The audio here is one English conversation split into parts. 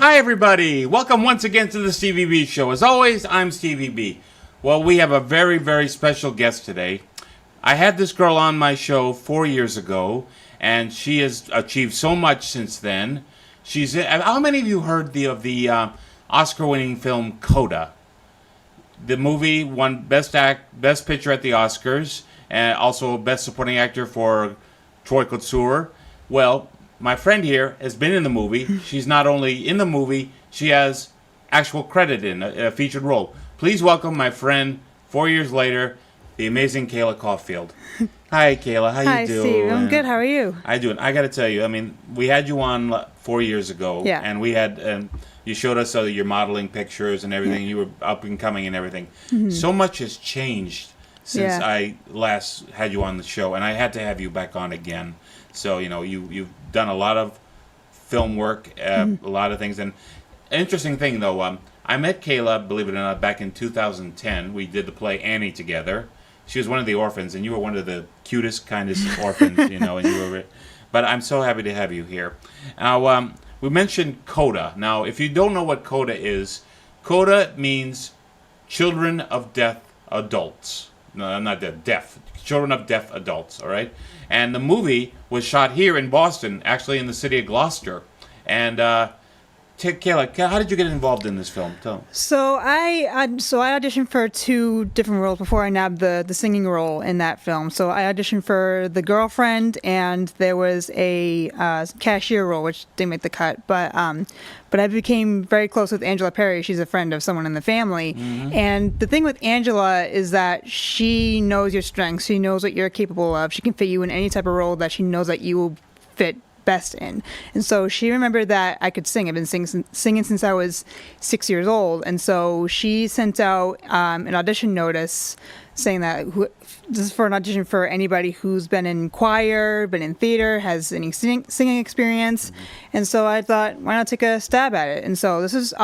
Hi, everybody. Welcome once again to the Stevie B Show. As always, I'm Stevie B. Well, we have a very, very special guest today. I had this girl on my show 4 years ago, and she has achieved so much since then. How many of you heard of the Oscar-winning film CODA? The movie won Best Picture at the Oscars, and also Best Supporting Actor for Troy Kotsur. Well, my friend here has been in the movie. She's not only in the movie, she has actual credit in a featured role. Please welcome my friend, 4 years later, the amazing Kayla Caulfield. Hi, Kayla. How you doing? Hi, Steve. I'm good. How are you? I got to tell you, I mean, we had you on 4 years ago. Yeah. And we had, you showed us your modeling pictures and everything. Yeah. You were up and coming and everything. Mm-hmm. So much has changed since I last had you on the show, and I had to have you back on again. So, you've done a lot of film work, a lot of things. And an interesting thing, though, I met Kayla, believe it or not, back in 2010. We did the play Annie together. She was one of the orphans, and you were one of the cutest, kindest orphans, and you were. But I'm so happy to have you here. Now, we mentioned CODA. Now, if you don't know what CODA is, CODA means Children of Deaf Adults. No, not deaf. Children of Deaf Adults, all right? And the movie was shot here in Boston, actually in the city of Gloucester. And Kayla, how did you get involved in this film? Tell me. So I auditioned for two different roles before I nabbed the singing role in that film. So I auditioned for the girlfriend, and there was a cashier role, which didn't make the cut. But I became very close with Angela Perry. She's a friend of someone in the family. Mm-hmm. And the thing with Angela is that she knows your strengths. She knows what you're capable of. She can fit you in any type of role that she knows that you will fit best in. And so she remembered that I could sing. I've been singing since I was 6 years old. And so she sent out an audition notice saying that this is for an audition for anybody who's been in choir, been in theater, has any singing experience. Mm-hmm. And so I thought, why not take a stab at it? And so this is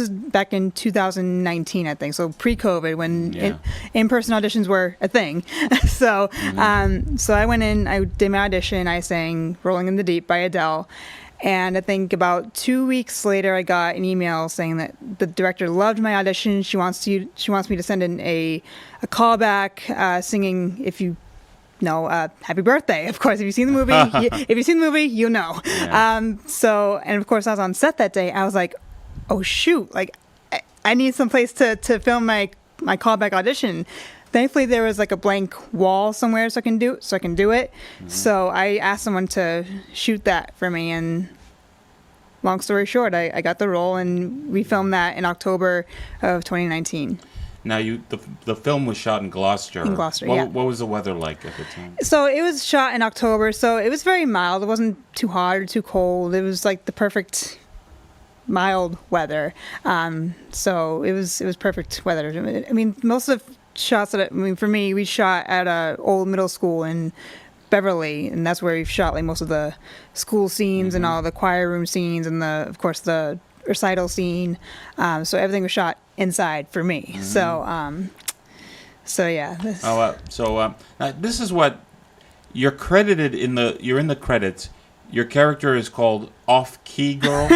back in 2019, I think, so pre-COVID, when in-person auditions were a thing. So so I went in, I did my audition, I sang Rolling in the Deep by Adele, and I think about 2 weeks later, I got an email saying that the director loved my audition. She wants me to send in a callback singing, if you know, Happy Birthday. Of course, if you've seen the movie, you know. Yeah. And of course, I was on set that day. I was like, oh shoot, like I need some place to film my callback audition. Thankfully there was like a blank wall somewhere so I can do it. Mm-hmm. So I asked someone to shoot that for me, and long story short, I got the role, and we filmed that in October of 2019. Now, the film was shot in Gloucester. In Gloucester, What was the weather like at the time? So it was shot in October, so it was very mild. It wasn't too hot or too cold. It was like the perfect mild weather. So it was perfect weather. I mean, most of the shots for me, we shot at a old middle school in Beverly, and that's where we shot like most of the school scenes and all the choir room scenes, and of course the recital scene. So everything was shot inside for me. Mm-hmm. So yeah. Now this is what you're credited you're in the credits. Your character is called Off Key Girl.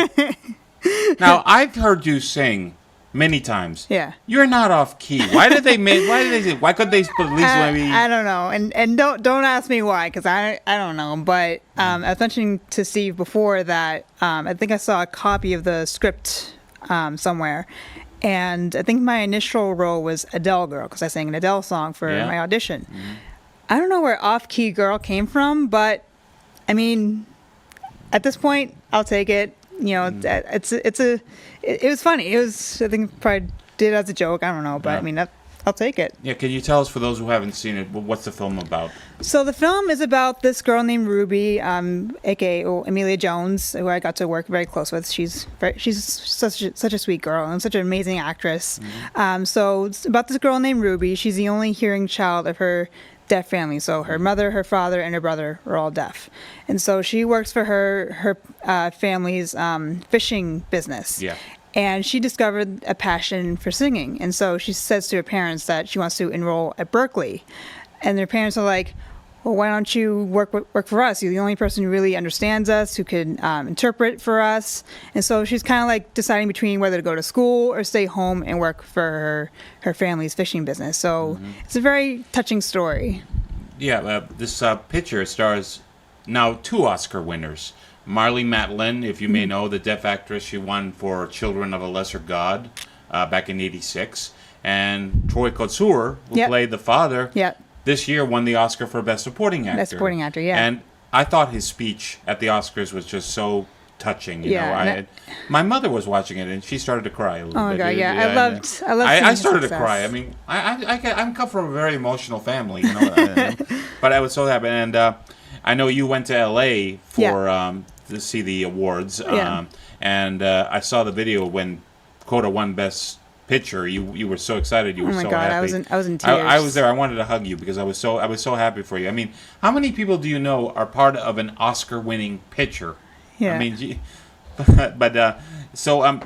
Now, I've heard you sing many times. Yeah. You're not off key. Why couldn't they at least maybe? I don't know. And don't ask me why, because I don't know. But I was mentioning to Steve before that I think I saw a copy of the script somewhere. And I think my initial role was Adele Girl, because I sang an Adele song for my audition. Mm-hmm. I don't know where Off Key Girl came from, but I mean, at this point, I'll take it. It was funny. It was, I think, probably did it as a joke. I don't know, but I mean, I'll take it. Yeah, can you tell us, for those who haven't seen it, what's the film about? So the film is about this girl named Ruby, aka Amelia Jones, who I got to work very close with. She's such a sweet girl and such an amazing actress. Mm-hmm. So it's about this girl named Ruby. She's the only hearing child of her deaf family. So her mother, her father, and her brother are all deaf. And so she works for her family's fishing business. Yeah. And she discovered a passion for singing. And so she says to her parents that she wants to enroll at Berkeley. And their parents are like, well, why don't you work for us? You're the only person who really understands us, who could interpret for us. And so she's kind of like deciding between whether to go to school or stay home and work for her family's fishing business. So it's a very touching story. Yeah, this picture stars now 2 Oscar winners. Marlee Matlin, if you may know, the deaf actress, she won for Children of a Lesser God back in '86. And Troy Kotsur, who played the father, this year won the Oscar for Best Supporting Actor. Best Supporting Actor, yeah. And I thought his speech at the Oscars was just so touching. You know, my mother was watching it and she started to cry a little bit. Oh my God, yeah. I loved I started to cry. I mean, I'm come from a very emotional family, you know, but I was so happy. And I know you went to LA for to see the awards. And I saw the video when CODA won Best Picture. You were so excited. You were so happy. I was in tears. I was there. I wanted to hug you because I was so happy for you. I mean, how many people do you know are part of an Oscar-winning picture? Yeah. I mean, so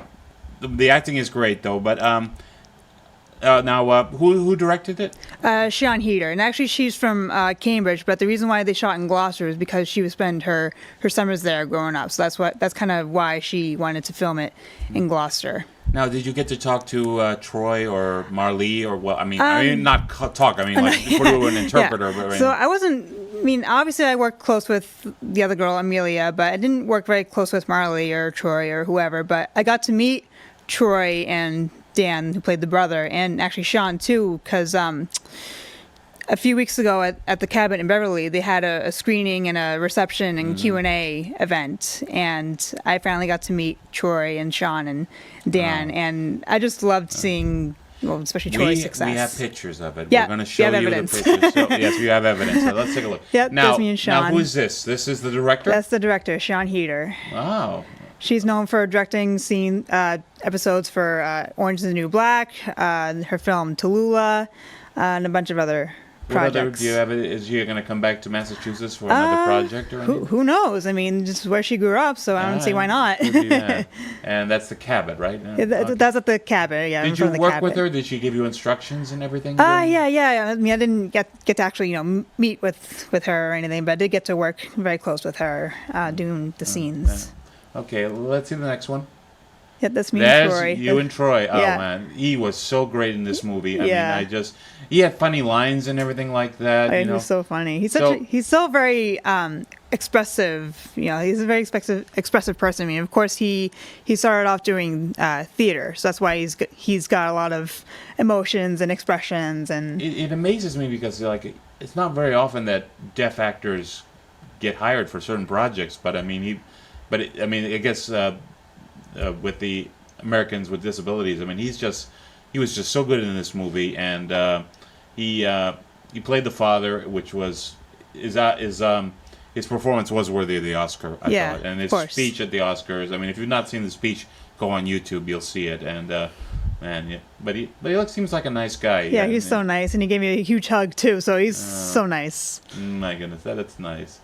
the acting is great though. But now, who directed it? Sian Heder, and actually she's from Cambridge. But the reason why they shot in Gloucester is because she would spend her summers there growing up. So that's kind of why she wanted to film it in Gloucester. Now, did you get to talk to Troy or Marlee or what? I mean, not talk. I mean, like through an interpreter. Yeah. So I wasn't. I mean, obviously, I worked close with the other girl, Amelia, but I didn't work very close with Marlee or Troy or whoever. But I got to meet Troy and Dan, who played the brother, and actually Sean too, because a few weeks ago at the Cabot in Beverly, they had a screening and a reception and Q&A event, and I finally got to meet Troy and Sean and Dan, and I just loved seeing, well, especially Troy's success. We have pictures of it. Yeah, we're going to show you evidence. The pictures. So, yes, we have evidence. So let's take a look. Yep, now, that's me and Sean. Now, who is this? This is the director? That's the director, Sian Heder. Wow. She's known for directing episodes for Orange is the New Black, her film Tallulah, and a bunch of other projects. Do you have it? Is she going to come back to Massachusetts for another project or anything? Who knows? I mean, just where she grew up, so I don't see why not. And that's the Cabot, right? That's at the Cabot, yeah. Did you work with her? Did she give you instructions and everything? Yeah. I mean, I didn't get to actually, meet with her or anything, but I did get to work very close with her doing the scenes. Okay, let's see the next one. Yeah, that's me and Troy. You and Troy. Oh, man. He was so great in this movie. I mean, he had funny lines and everything like that. He was so funny. He's so very expressive. He's a very expressive person. I mean, of course, he started off doing theater, so that's why he's got a lot of emotions and expressions. And it amazes me because it's not very often that deaf actors get hired for certain projects. But I mean, I guess. With the Americans with Disabilities, I mean, he was just so good in this movie, and he played the father, which was his performance was worthy of the Oscar, I thought, and his speech at the Oscars. I mean, if you've not seen the speech, go on YouTube, you'll see it, but he seems like a nice guy. Yeah, he's so nice, and he gave me a huge hug too, so he's so nice. My goodness, that's nice.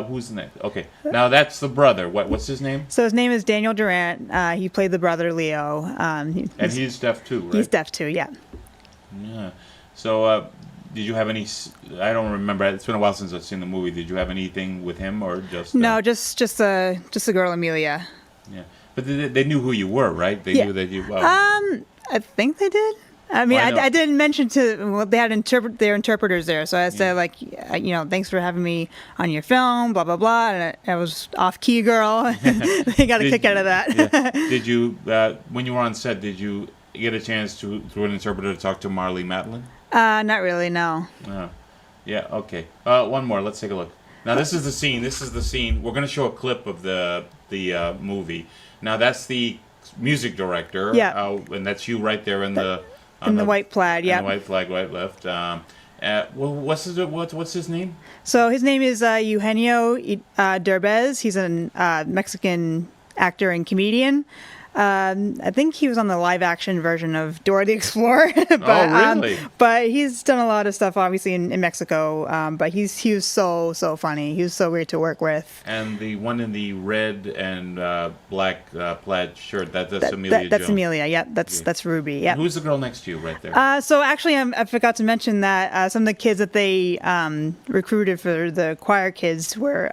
Who's next? Okay, now that's the brother. What's his name? So his name is Daniel Durant. He played the brother Leo. And he's deaf too, right? He's deaf too, yeah. Yeah. So, did you have any? I don't remember. It's been a while since I've seen the movie. Did you have anything with him or just? No, just a girl, Amelia. Yeah, but they knew who you were, right? They knew that you. I think they did. I mean, I didn't mention they had their interpreters there, so I said thanks for having me on your film, blah blah blah, and I was off key, girl. They got a kick out of that. Yeah. Did you, when you were on set, did you get a chance through an interpreter to talk to Marlee Matlin? Not really, no. Oh. Yeah. Okay. One more. Let's take a look. Now this is the scene. We're going to show a clip of the movie. Now that's the music director. Yeah. And that's you right there in the. In the white plaid, yeah. The white flag, right left. What's his name? So his name is Eugenio Derbez. He's a Mexican actor and comedian. I think he was on the live action version of Dora the Explorer. But, Oh, really? But he's done a lot of stuff, obviously, in Mexico. But he was so funny. He was so great to work with. And the one in the red and black plaid shirt, that's Amelia That's Jones. Amelia. Yep, that's Ruby. Yep. Who's the girl next to you right there? So actually, I forgot to mention that some of the kids that they recruited for the choir kids were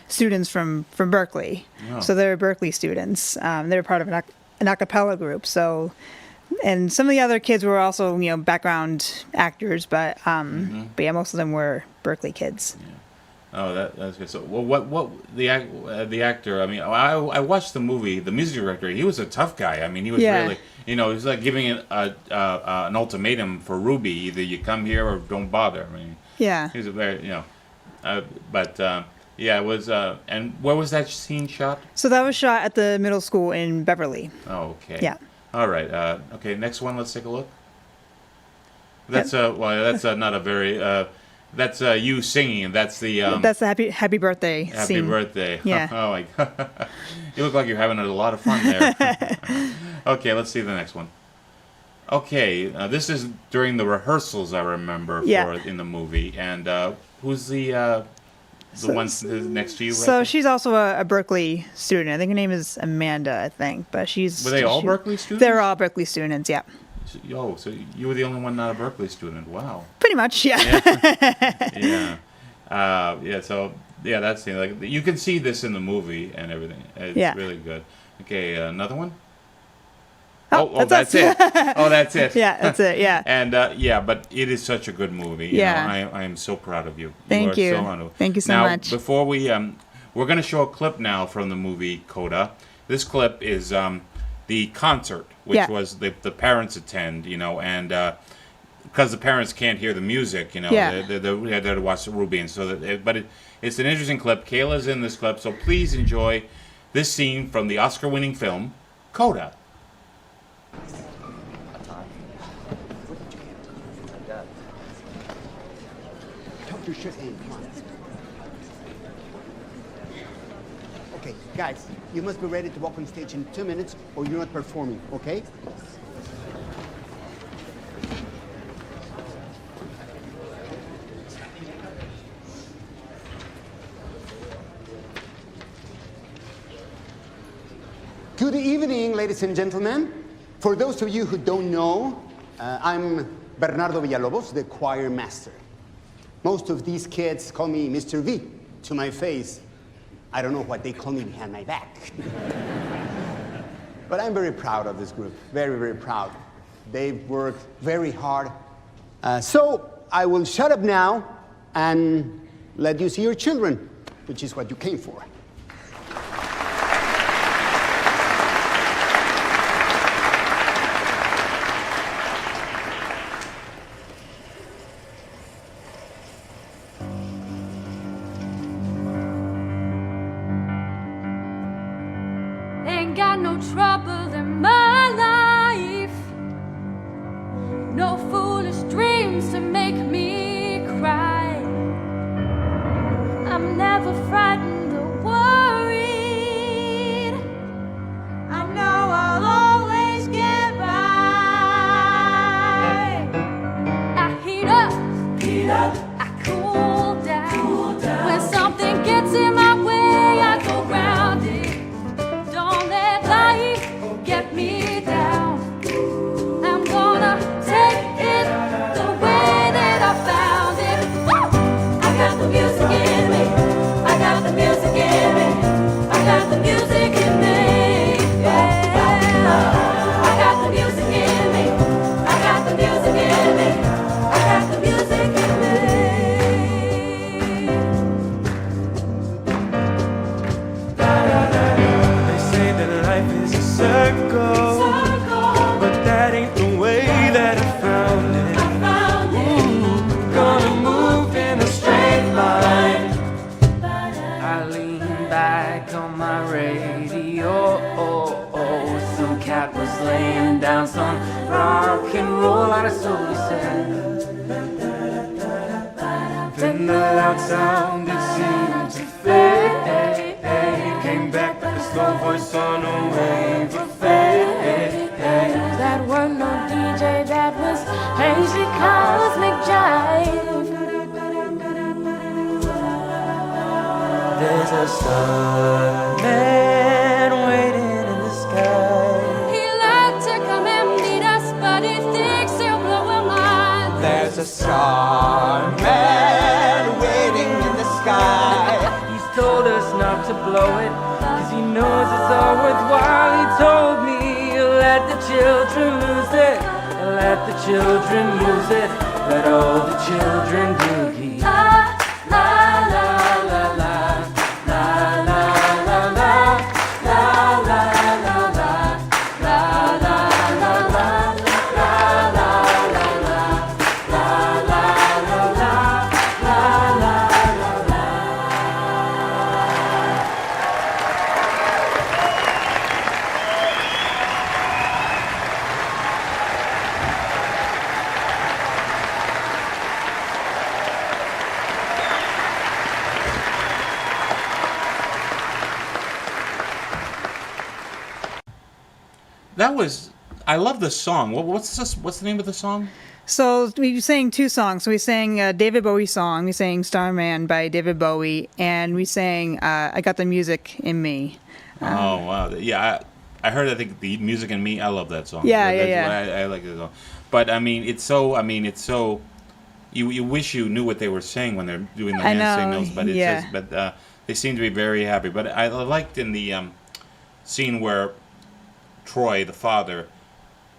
students from Berkeley. Oh. So they're Berkeley students. They were part of an a cappella group. So, and some of the other kids were also background actors, but yeah, most of them were Berkeley kids. Yeah. Oh, that's good. So, well, what the actor? I mean, I watched the movie. The music director, he was a tough guy. I mean, he was really, he was like giving an ultimatum for Ruby: either you come here or don't bother. I mean, he was a very, yeah, it was. And where was that scene shot? So that was shot at the middle school in Beverly. Oh, okay. Yeah. All right. Okay. Next one. Let's take a look. That's that's not a very. That's you singing. That's the. That's the happy birthday scene. Happy birthday. Yeah. Oh my God. You look like you're having a lot of fun there. Okay. Let's see the next one. Okay. This is during the rehearsals. I remember for in the movie. And who's the one next to you? So she's also a Berkeley student. I think her name is Amanda, I think. But she's... Were they all Berkeley students? They're all Berkeley students, yeah. So you were the only one not a Berkeley student. Wow. Pretty much, yeah. Yeah. So, yeah, that's the like you can see this in the movie and everything. It's really good. Okay, another one? Oh, that's it. Oh, that's it. Yeah, that's it. Yeah. And but it is such a good movie. You know, I am so proud of you. Thank you. Thank you so much. Now, before we we're going to show a clip now from the movie CODA. This clip is the concert, which was the parents attend. And because the parents can't hear the music, they're there to watch the Ruby, and so it's an interesting clip. Kayla's in this clip, so please enjoy this scene from the Oscar-winning film CODA. Okay, guys, you must be ready to walk on stage in 2 minutes or you're not performing, okay? Good evening, ladies and gentlemen. For those of you who don't know, I'm Bernardo Villalobos, the choir master. Most of these kids call me Mr. V to my face. I don't know what they call me behind my back. But I'm very proud of this group, very, very proud. They've worked very hard. So I will shut up now and let you see your children, which is what you came for. Ain't got no trouble in my life, no foolish dreams to make me cry. I'm never frightened or worried. I know I'll always get by. I heat up, I cool down. When something gets in my way, I go grounded. Get me down. I'm gonna take it the way that I found it. Woo! I got the music in me. I got the music in me. I got the music in me. Yeah. I got the music in me. I got the music in me. I got the music in me. They say that life is a circle, but that ain't the way that I found it. Gonna move in a straight line. I lean back on my radio. Some cat was laying down some rock and roll out of soul, he said. Then the loud sound it seemed to fade. Came back with a slow voice on a wave of fame. There's a starman waiting in the sky. He'd like to come and meet us, but he thinks he'll blow our minds. There's a starman waiting in the sky. He's told us not to blow it, 'cause he knows it's all worthwhile. He told me, let the children lose it, let the children use it, let all the children doogie. La, la, la, la, la, la, la, la, la, la, la, la, la, la, la, la, la, That was. I love the song. What's this? What's the name of the song? So we sang two songs. We sang a David Bowie song. We sang Starman by David Bowie, and we sang I Got the Music in Me. Oh wow! Yeah, I heard. I think the music in me. I love that song. Yeah, That's yeah. why I like it. But I mean, it's so. You wish you knew what they were saying when they're doing the I hand know, signals, but it's yeah. just, but they seem to be very happy. But I liked in the scene where Troy, the father,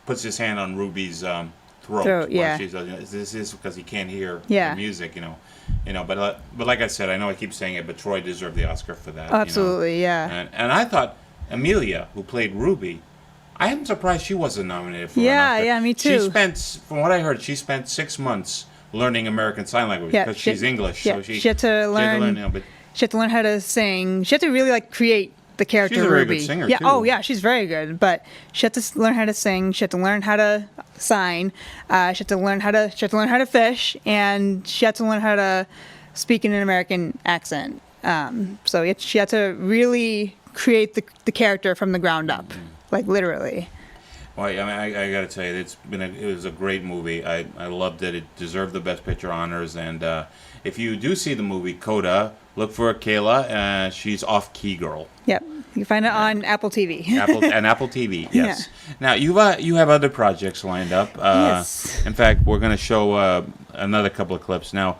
puts his hand on Ruby's throat. Throat, yeah. While she's, this is because he can't hear Yeah. the music, you know. But like I said, I know I keep saying it, but Troy deserved the Oscar for that. Absolutely, yeah. And I thought Amelia, who played Ruby, I am surprised she wasn't nominated for an Yeah, Oscar. yeah, me too. She spent, from what I heard, 6 months learning American Sign Language Yeah, because she's English. Yeah, So she had to learn. but She had to learn how to sing. She had to really create the character She's a very Ruby. good singer, yeah. too. Oh yeah, she's very good. But she had to learn how to sing. She had to learn how to sign. She had to learn how to fish, and she had to learn how to speak in an American accent. So she had to really create the character from the ground up, literally. Well, I mean, I got to tell you, it was a great movie. I loved it. It deserved the Best Picture honors. And if you do see the movie CODA, look for Kayla. She's Off-Key Girl. Yep, you can find it on Apple TV. Apple TV. Yes. Now you have other projects lined up. Yes. In fact, we're going to show another couple of clips. Now,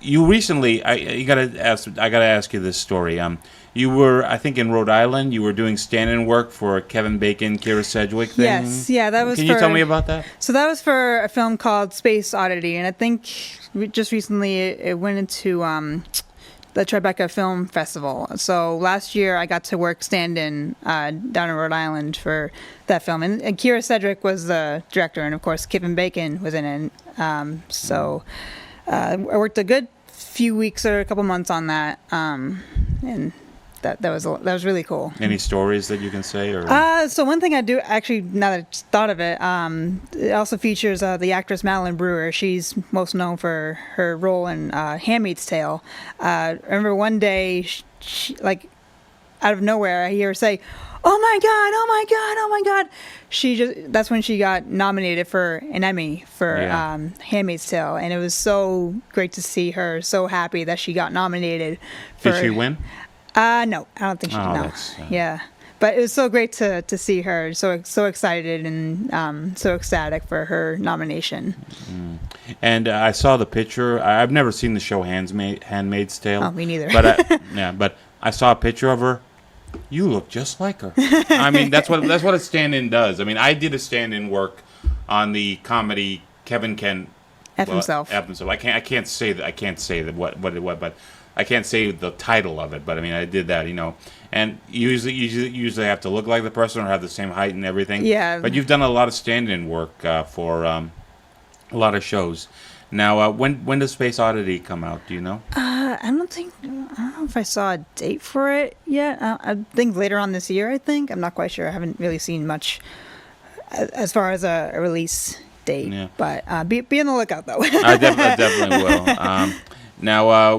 you recently, I gotta ask you this story. You were, I think, in Rhode Island. You were doing stand-in work for Kevin Bacon, Kira Sedgwick thing. Yes, yeah, that was. Can you tell me about that? So that was for a film called Space Oddity, and I think just recently it went into the Tribeca Film Festival. So last year I got to work stand-in down in Rhode Island for that film, and Kira Sedgwick was the director, and of course Kevin Bacon was in it. So I worked a good few weeks or a couple months on that, and that was really cool. Any stories that you can say? Or So one thing I do, actually, now that I just thought of it, it also features the actress Madeline Brewer. She's most known for her role in Handmaid's Tale. I remember one day, she, out of nowhere, I hear her say, "Oh my God, oh my God, oh my God." That's when she got nominated for an Emmy for Handmaid's Tale. And it was so great to see her so happy that she got nominated. Did she win? No, I don't think she did. No. Yeah. But it was so great to see her so excited and so ecstatic for her nomination. And I saw the picture. I've never seen the show Handmaid's Tale. Oh, me neither. But I saw a picture of her. You look just like her. I mean, that's what a stand-in does. I mean, I did a stand-in work on the comedy Kevin Can F himself. I can't say that what but I can't say the title of it, but I mean, I did that, And you usually have to look like the person or have the same height and everything. Yeah. But you've done a lot of stand-in work for a lot of shows. Now, when does Space Oddity come out? Do you know? I don't know if I saw a date for it yet. I think later on this year, I think. I'm not quite sure. I haven't really seen much as far as a release date. Yeah. But be on the lookout, though. I definitely will. Now, I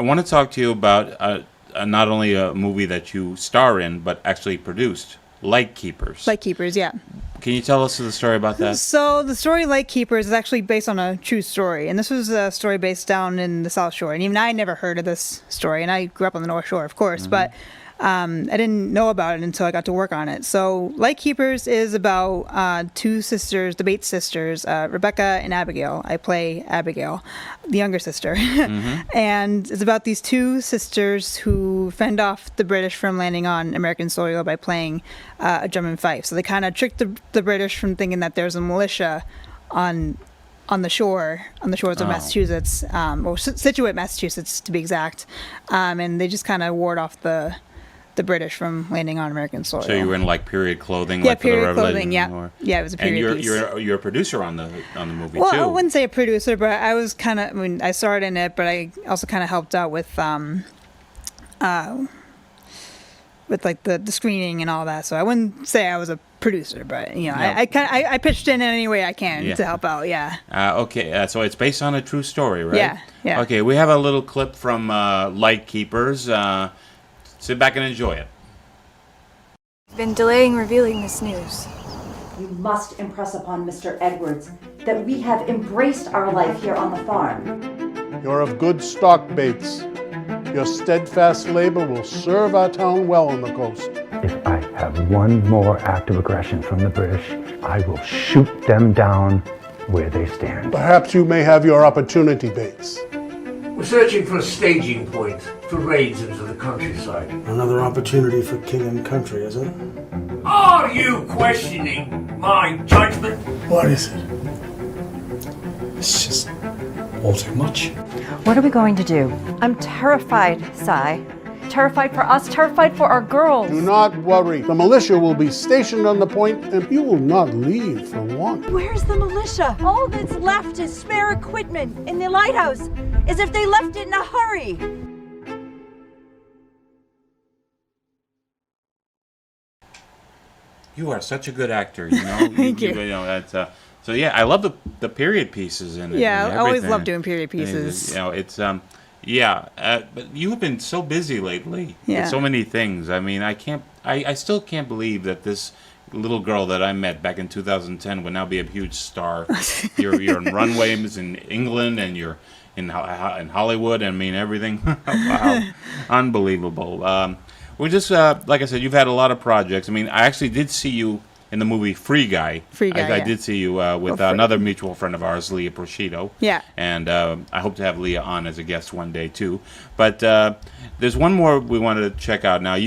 want to talk to you about not only a movie that you star in, but actually produced. Lightkeepers. Lightkeepers, yeah. Can you tell us the story about that? So the story Lightkeepers is actually based on a true story, and this was a story based down in the South Shore. And even I never heard of this story, and I grew up on the North Shore, of course, but I didn't know about it until I got to work on it. So Lightkeepers is about two sisters, the Bates sisters, Rebecca and Abigail. I play Abigail, the younger sister. And it's about these two sisters who fend off the British from landing on American soil by playing a drum and fife. So they kind of tricked the British from thinking that there's a militia on the shores of Massachusetts, or Situate, Massachusetts, to be exact. And they just kind of ward off the British from landing on American soil. So you were in like period clothing, yeah, like for the period Revelation? clothing, yeah. Yeah, it was a period and piece. you're a producer on the movie well, too. I wouldn't say a producer, but I was kind of, I mean, I starred in it, but I also kind of helped out with like the screening and all that. So I wouldn't say I was a producer, but you know, No. I pitched in any way I can to help out. Yeah. Okay, so it's based on a true story, right? Yeah, yeah. Okay, we have a little clip from Lightkeepers. Sit back and enjoy it. Been delaying revealing this news. You must impress upon Mr. Edwards that we have embraced our life here on the farm. You're of good stock, Bates. Your steadfast labor will serve our town well on the coast. If I have one more act of aggression from the British, I will shoot them down where they stand. Perhaps you may have your opportunity, Bates. We're searching for a staging point for raids into the countryside. Another opportunity for king and country, is it? Are you questioning my judgment? What is it? It's just all too much. What are we going to do? I'm terrified, Cy. Terrified for us, terrified for our girls. Do not worry. The militia will be stationed on the point, and you will not leave for one. Where's the militia? All that's left is spare equipment in the lighthouse, as if they left it in a hurry. You are such a good actor, you know. Thank you. You know, that's, so yeah, I love the period pieces in it. Yeah, and I always everything. love doing period pieces. You know, it's but you have been so busy lately Yeah. with so many things. I mean, I still can't believe that this little girl that I met back in 2010 would now be a huge star. You're in runways in England, and you're in Hollywood. I mean, everything. Wow, unbelievable. We're just like I said, you've had a lot of projects. I mean, I actually did see you in the movie Free Guy. I did see you with another mutual friend of ours, Leah Prosciutto. Yeah. And I hope to have Leah on as a guest one day too. But there's one more we wanted to check out. Now,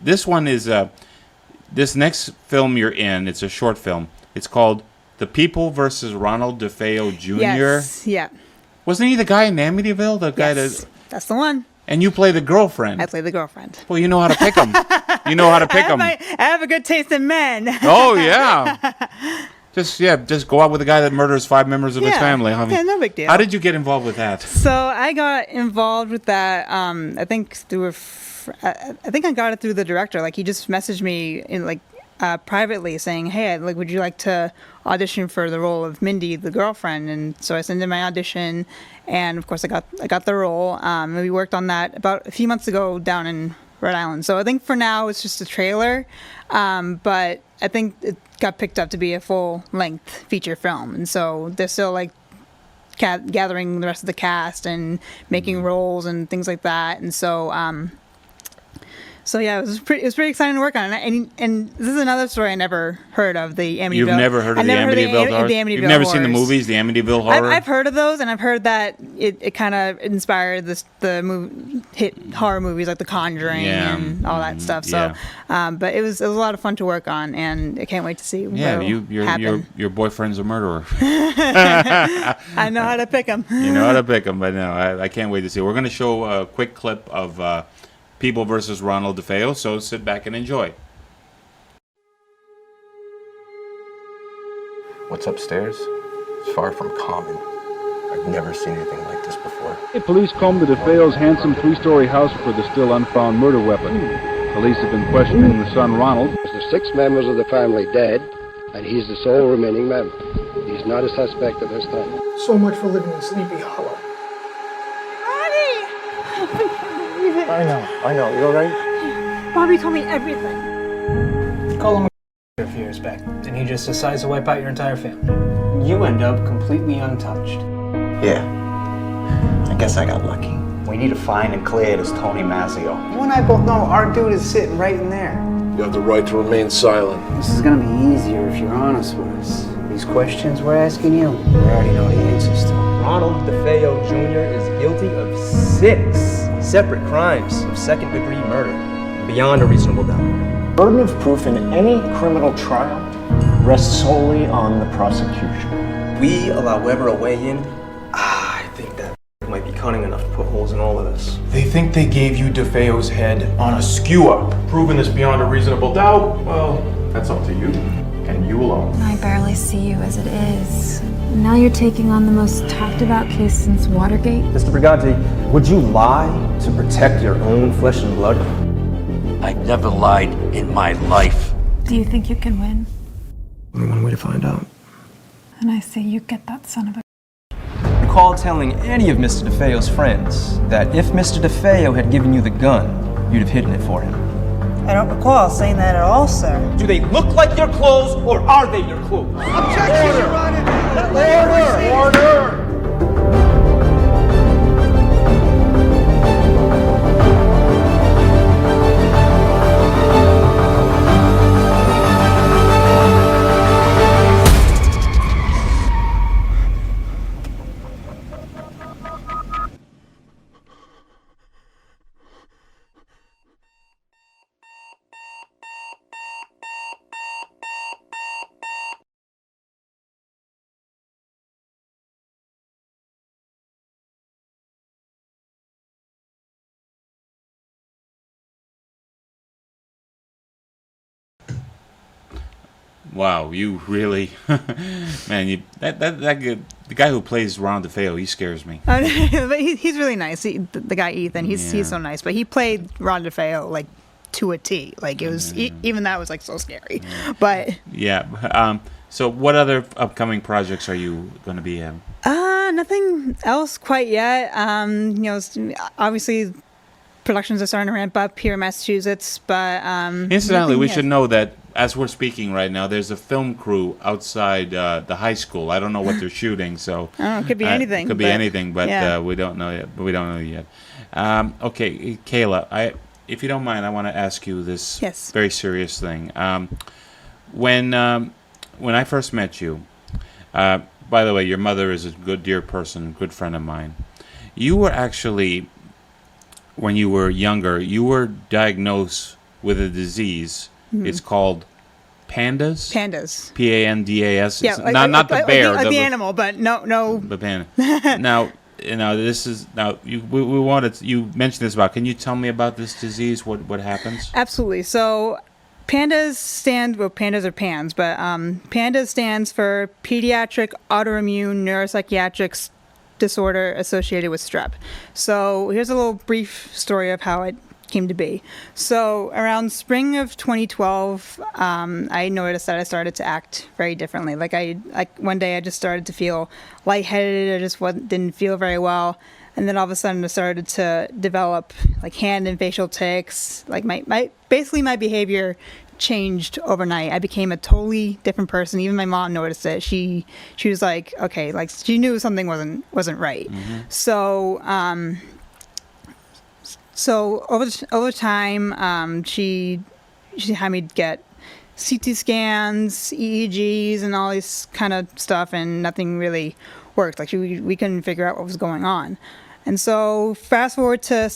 this one is this next film you're in. It's a short film. It's called The People versus Ronald DeFeo Jr. Yes. Yeah. Wasn't he the guy in Amityville? The guy Yes. That's the one. And you play the girlfriend. I play the girlfriend. Well, you know how to pick them. You know how to pick them. I have a good taste in men. Oh yeah. Just go out with a guy that murders 5 members of his family. I mean, yeah, no big deal. How did you get involved with that? So I got involved with that. I think I think I got it through the director. Like he just messaged me in privately saying, "Hey, would you like to audition for the role of Mindy, the girlfriend?" And so I sent in my audition, and of course I got the role. And we worked on that about a few months ago down in Rhode Island. So I think for now it's just a trailer, but I think it got picked up to be a full-length feature film, and so they're still gathering the rest of the cast and making roles and things like that, and so. So yeah, it was pretty exciting to work on, and this is another story I never heard of, the Amityville. You've never heard of the Amityville horror? You've never seen the movies, the Amityville horror? I've heard of those, and I've heard that it kind of inspired the hit horror movies like The Conjuring and all that stuff. So, but it was a lot of fun to work on, and I can't wait to see. Yeah, your boyfriend's a murderer. I know how to pick them. You know how to pick them, but no, I can't wait to see. We're going to show a quick clip of People versus Ronald DeFeo, so sit back and enjoy. What's upstairs is far from common. I've never seen anything like this before. Police combed the DeFeo's handsome 3-story house for the still unfound murder weapon. Police have been questioning the son, Ronald. There's 6 members of the family dead, and he's the sole remaining member. He's not a suspect at this time. So much for living in Sleepy Hollow. Daddy! I know. You all right? Bobby told me everything. call him a few years back, and he just decides to wipe out your entire family. You end up completely untouched. Yeah. I guess I got lucky. We need to find and clear this Tony Mazzio. You and I both know our dude is sitting right in there. You have the right to remain silent. This is gonna be easier if you're honest with us. These questions we're asking you, we already know the answers to. Ronald DeFeo Jr. is guilty of 6 separate crimes of second-degree murder, beyond a reasonable doubt. Burden of proof in any criminal trial rests solely on the prosecution. We allow Weber a weigh in. I think that might be cunning enough to put holes in all of this. They think they gave you DeFeo's head on a skewer. Proving this beyond a reasonable doubt, well, that's up to you, and you alone. I barely see you as it is. Now you're taking on the most talked about case since Watergate. Mr. Briganti, would you lie to protect your own flesh and blood? I never lied in my life. Do you think you can win? Only one way to find out. And I say you get that son of a... Recall telling any of Mr. DeFeo's friends that if Mr. DeFeo had given you the gun, you'd have hidden it for him. I don't recall saying that at all, sir. Do they look like your clothes, or are they your clothes? Objection, Your Honor! Order! Wow, you really, man, you that good, the guy who plays Ron DeFeo, he scares me. But he's really nice. The guy Ethan, he's so nice. But he played Ron DeFeo like to a T. Like it was even that was like so scary. But yeah. So what other upcoming projects are you going to be in? Nothing else quite yet. Obviously productions are starting to ramp up here in Massachusetts, but incidentally, we should know that as we're speaking right now, there's a film crew outside the high school. I don't know what they're shooting, so I don't know, it could be anything. Could be anything, but yeah. We don't know yet. Okay, Kayla, if you don't mind, I want to ask you this very serious thing. When I first met you, by the way, your mother is a good, dear person, good friend of mine. You were actually, when you were younger, you were diagnosed with a disease. Mm-hmm. It's called pandas. Pandas. Pandas. Yeah, not the bear. Like the animal, but no. The panda. Now, this is we wanted. You mentioned this about. Can you tell me about this disease? What happens? Absolutely. So, pandas are PANS, but PANDAS stands for Pediatric Autoimmune Neuropsychiatric Disorder Associated with Strep. So here's a little brief story of how it came to be. So around spring of 2012, I noticed that I started to act very differently. Like one day I just started to feel lightheaded. I just didn't feel very well. And then all of a sudden I started to develop like hand and facial tics. Like my behavior changed overnight. I became a totally different person. Even my mom noticed it. She was like, okay, like she knew something wasn't right. Mm-hmm. So over time, she had me get CT scans, EEGs, and all this kind of stuff, and nothing really worked. Like we couldn't figure out what was going on. And so fast forward to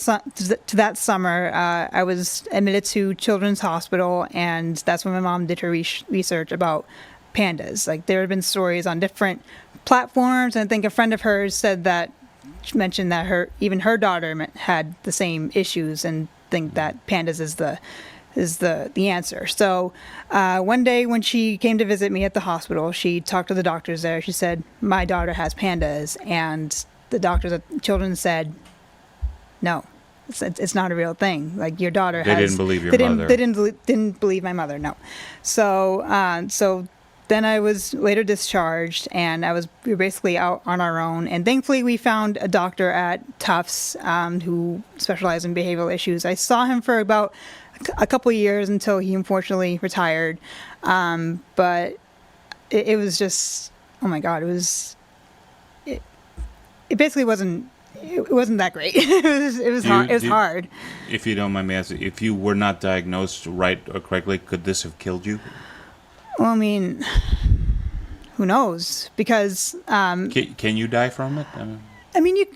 that summer, I was admitted to Children's Hospital, and that's when my mom did her research about pandas. Like there had been stories on different platforms, and I think a friend of hers mentioned that her daughter had the same issues, and think that pandas is the answer. So one day when she came to visit me at the hospital, she talked to the doctors there. She said, my daughter has pandas, and the doctors at Children's said, no, it's not a real thing. Like your daughter They didn't believe your mother. They didn't believe my mother. No. So then I was later discharged, and we were basically out on our own. And thankfully, we found a doctor at Tufts who specialized in behavioral issues. I saw him for about a couple of years until he unfortunately retired. But it was just, oh my God, it basically wasn't. It wasn't that great. It was hard. It was hard. If you don't mind me asking, if you were not diagnosed right or correctly, could this have killed you? Well, I mean, who knows? Because can you die from it? I mean, you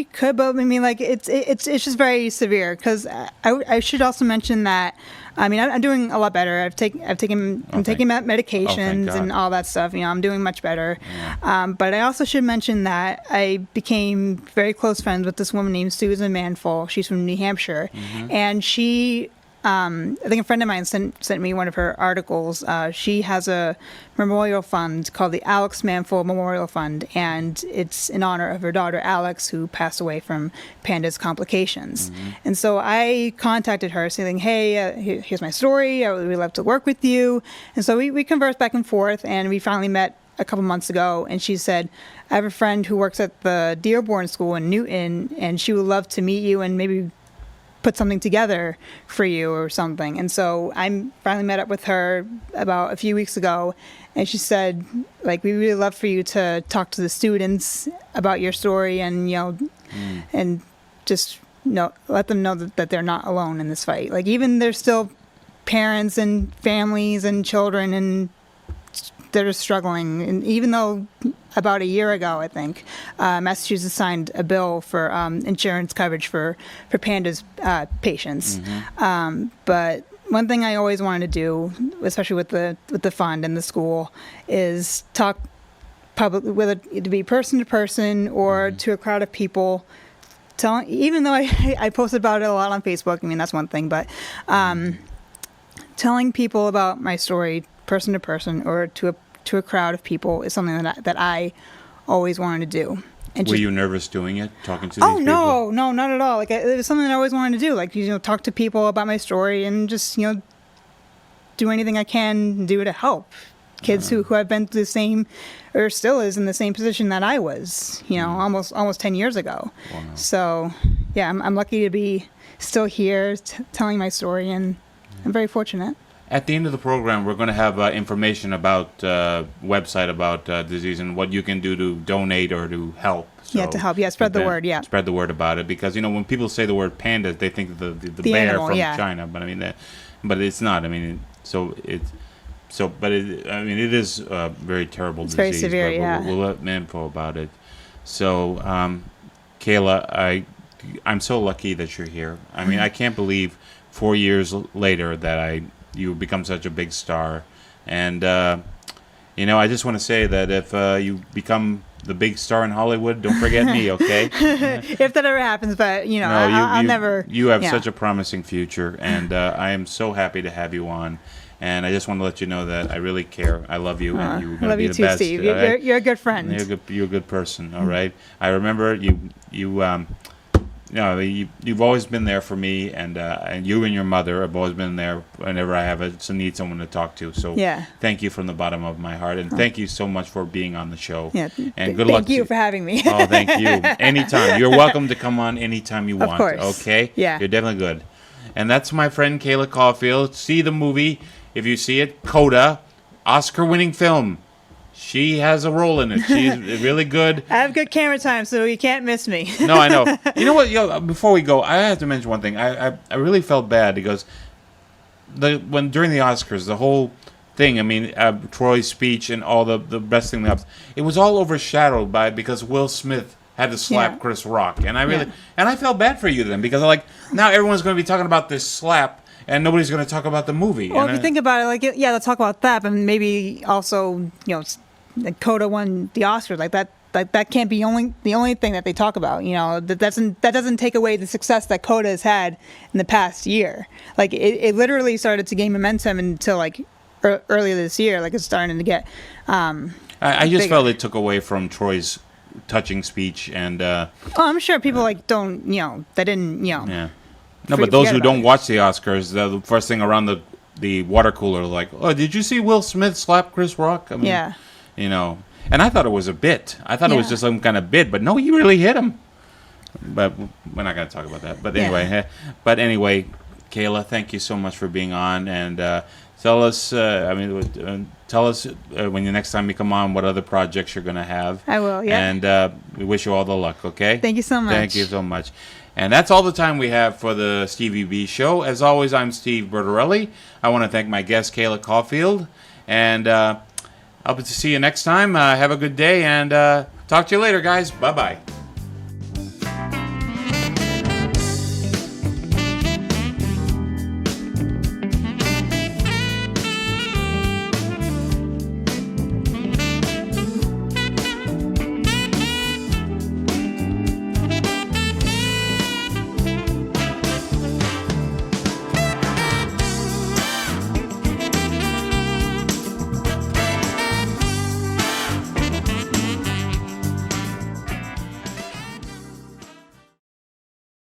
could, but I mean, like it's just very severe. Because I should also mention that. I mean, I'm doing a lot better. I'm taking medications and all that stuff. You know, I'm doing much better. Yeah. But I also should mention that I became very close friends with this woman named Susan Manful. She's from New Hampshire, and she. I think a friend of mine sent me one of her articles. She has a memorial fund called the Alex Manful Memorial Fund, and it's in honor of her daughter Alex, who passed away from Panda's complications. And so I contacted her saying, hey, here's my story. I would really love to work with you. And so we conversed back and forth, and we finally met a couple months ago, and she said, I have a friend who works at the Dearborn School in Newton, and she would love to meet you and maybe put something together for you or something. And so I finally met up with her about a few weeks ago, and she said, like, we really love for you to talk to the students about your story, and and just let them know that they're not alone in this fight. Like, even there's still parents and families and children and that are struggling. And even though about a year ago, I think, Massachusetts signed a bill for insurance coverage for Panda's patients. But one thing I always wanted to do, especially with the fund and the school, is talk publicly, whether it be person to person or to a crowd of people. Even though I posted about it a lot on Facebook, I mean, that's one thing, but telling people about my story, person to person or to a crowd of people, is something that I always wanted to do. And were you nervous doing it, talking to these people? Oh, no, not at all. Like, it was something that I always wanted to do. Like, talk to people about my story and just, do anything I can do to help kids who have been through the same, or still is in the same position that I was, almost 10 years ago. Wow. So, yeah, I'm lucky to be still here telling my story, and I'm very fortunate. At the end of the program, we're going to have information about website about disease and what you can do to donate or to help. So to help. Yeah, spread the word. Yeah, spread the word about it, because when people say the word panda, they think of the bear animal, from China. But I mean, but it's not. I mean, it is a very terrible disease. Very severe. We'll let info about it. So, Kayla, I'm so lucky that you're here. I mean, I can't believe 4 years later that you've become such a big star. And, I just want to say that if you become the big star in Hollywood, don't forget me, okay? If that ever happens, but, I'll never... You have such a promising future, and I am so happy to have you on. And I just want to let you know that I really care. I love you, and you're going to be the best. Steve. You're a good friend. You're a good person, all right? I remember you've always been there for me, and you and your mother have always been there whenever I need someone to talk to. So thank you from the bottom of my heart, and thank you so much for being on the show. Yeah, and good luck. Thank you for having me. Oh, thank you. Anytime. You're welcome to come on anytime you want. Of course. Okay? Yeah. You're definitely good. And that's my friend Kayla Caulfield. See the movie. If you see it, CODA, Oscar-winning film. She has a role in it. She's really good. I have good camera time, so you can't miss me. No, I know. You know what? Before we go, I have to mention one thing. I really felt bad because during the Oscars, the whole thing. I mean, Troy's speech and all the best thing. It was all overshadowed because Will Smith had to slap Chris Rock, and I felt bad for you then, because now everyone's going to be talking about this slap. And nobody's going to talk about the movie. Well, if you think about it, let's talk about that, but maybe also, CODA won the Oscars. Like that can't be the only thing that they talk about. That doesn't take away the success that CODA has had in the past year. Like it literally started to gain momentum until earlier this year. Like it's starting to get. I just felt it took away from Troy's touching speech, and. I'm sure people don't. They didn't. Yeah. No, but those who don't watch the Oscars, the first thing around the the water cooler, like, oh, did you see Will Smith slap Chris Rock? I mean, Yeah. You know, and I thought it was a bit. I thought it was Yeah. just some kind of bit, but no, he really hit him. But we're not going to talk about that. But anyway, Kayla, thank you so much for being on, and tell us. Tell us when the next time you come on what other projects you're going to have. I will. Yeah. And we wish you all the luck. Okay. Thank you so much. Thank you so much. And that's all the time we have for the Stevie B Show. As always, I'm Steve Bertorelli. I want to thank my guest, Kayla Caulfield. And I'll see you next time. Have a good day, and talk to you later, guys. Bye-bye.